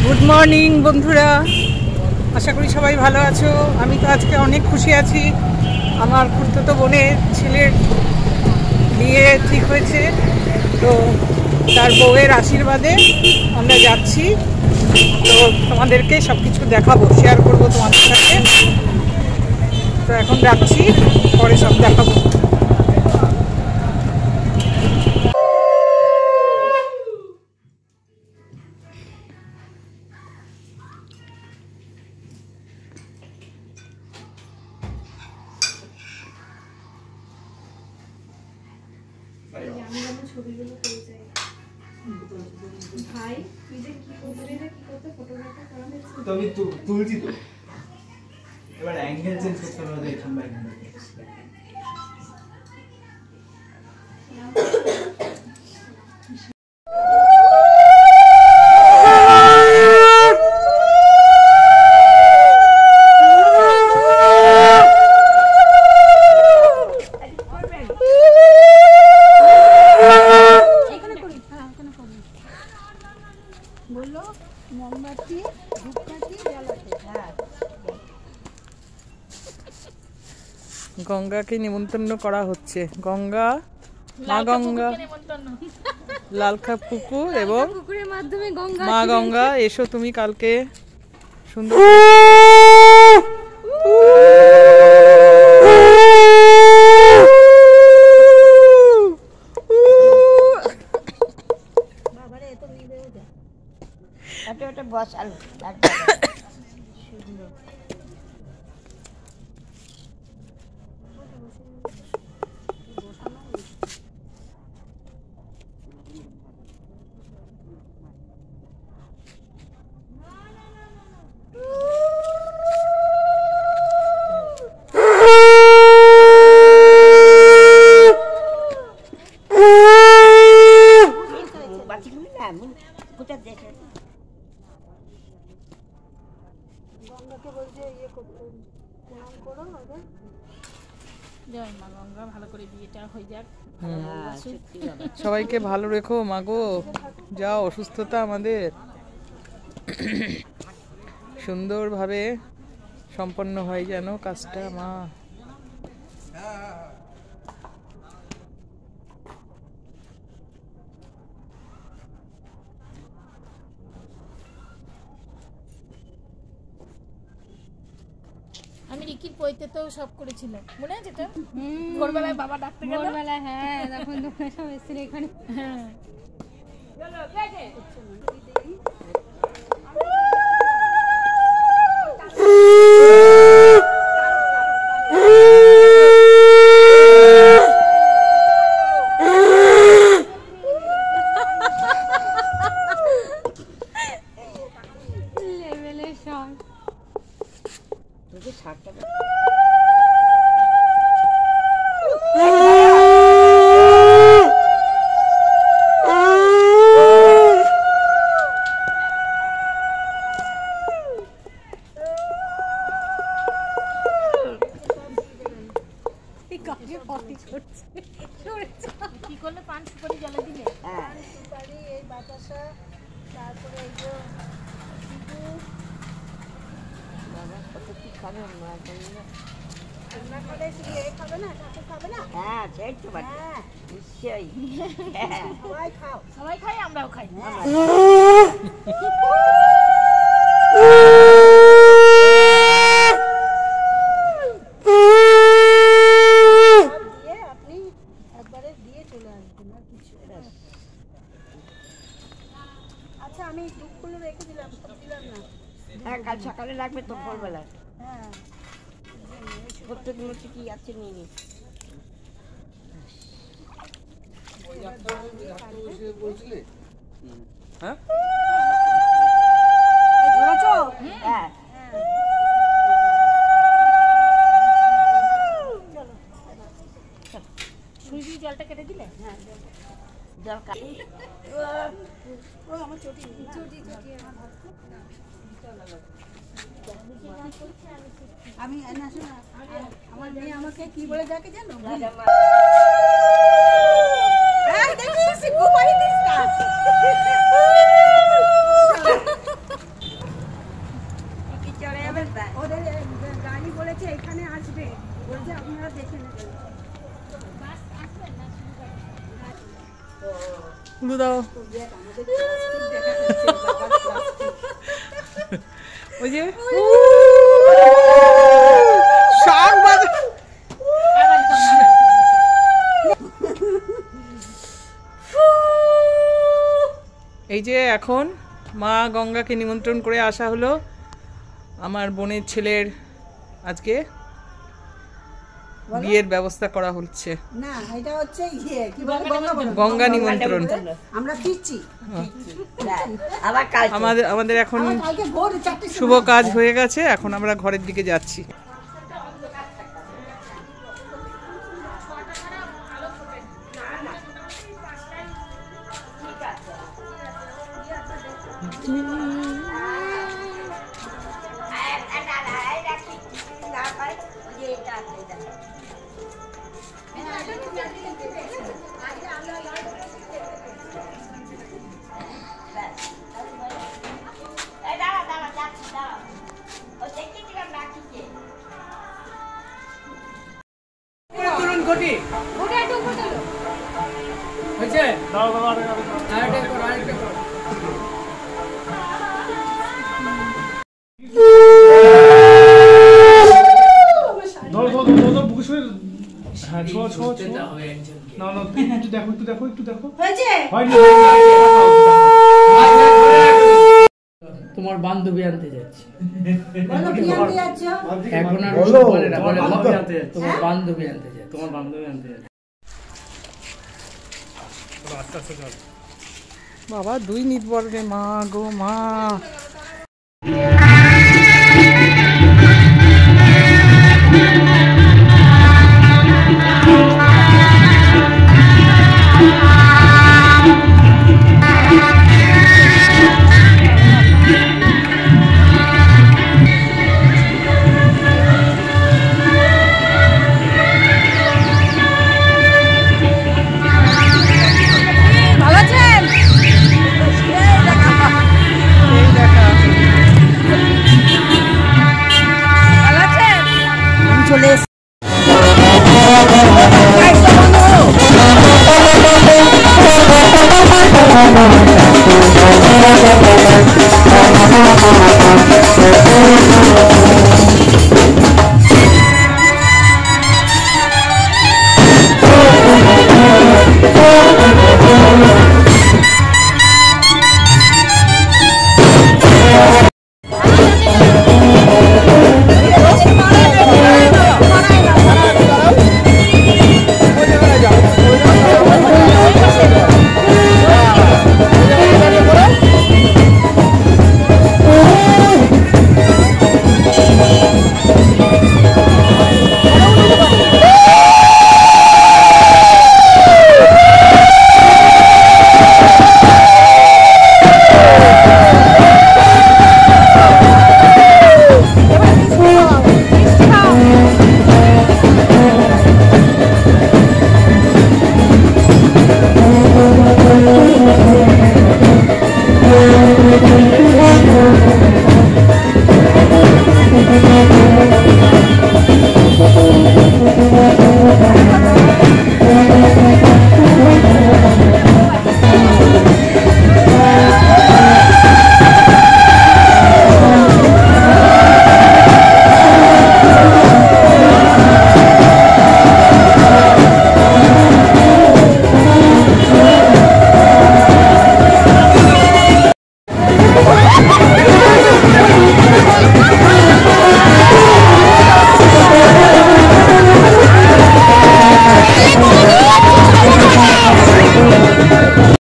Good morning বন্ধুরা, আশা করি সবাই ভালো আছো। আমি তো আজকে অনেক খুশি আছি। আমার খুড়তুতো বোনের ছেলের বিয়ে ঠিক হয়েছে, তো তার বউয়ের আশীর্বাদে আমরা যাচ্ছি। তো তোমাদেরকে সব কিছু দেখাবো, শেয়ার করবো তোমাদের সাথে। তো এখন যাচ্ছি, পরে সব দেখাবো। তো আমি তুলছি তো, এবার অ্যাঙ্গেল চেঞ্জ করতে হবে। গঙ্গাকে নিমন্ত্রণ করা হচ্ছে। গঙ্গা, মা গঙ্গা, লালখা পুকুর এবং মা গঙ্গা, এসো তুমি কালকে সুন্দর। বসাল সবাইকে ভালো রেখো মাগো, যাও অসুস্থতা আমাদের সুন্দরভাবে সম্পন্ন হয় যেন কাজটা। মা আমি রিকির পইতে তো সব করেছিলাম, মনে আছে তো? ভোরবেলায় বাবা ডাকতে গেল, ভোরবেলায়। হ্যাঁ, তখন তোমরা সব এসেছিলে এখানে। হ্যাঁ, চলো গেছে। লেভেলের সব তোকে শার্টটা কি করলে? পান সুপারি জ্বালা দিলে? হ্যাঁ, সুপারি, এই বাতাসা, তারপরে এই যে বাবা কত কি খাবে। রান্না করে শুধু এই খাবে না, কাকু খাবে না? হ্যাঁ, সেই তো বাড়ি। হ্যাঁ, নিশ্চয়ই। সবাই খাও, সবাই খাই, আমরাও খাই। আচ্ছা, আমি দুধগুলো রেখে দিলাম, সব দিলাম না। হ্যাঁ, কাল সকালে লাগবে তো ভোরবেলা। হ্যাঁ, প্রত্যেকগুলো কি আছে নিয়ে নি। হ্যাঁ, হ্যাঁ, সুজি জলটা কেটে দিলে? হ্যাঁ, জল আমার চটি চটি চটি আমি আমার মেয়ে আমাকে কি বলে ডাকে জানো? দাও। ওই যে শাক বাজা। এই যে এখন মা গঙ্গাকে নিমন্ত্রণ করে আসা হলো। আমার বোনের ছেলের আজকে বিয়ের ব্যবস্থা করা হচ্ছে। না এটা হচ্ছে কি বলে গঙ্গা নিমন্ত্রণ। আমরা ফিরছি আবার কাল আমাদের এখন কালকে ভোর 4টের শুভ কাজ হয়ে গেছে, এখন আমরা ঘরের দিকে যাচ্ছি। তোমার বান্ধবী আনতে যাচ্ছি। বলো কি আনতে যাচ্ছ? এখন আর ওসব বলে না, বলে তোমার বান্ধবী আনতে যাচ্ছি। তোমার বান্ধবী আনতে যাচ্ছি। বাবা 2 নিট বর্গে মা গো মা।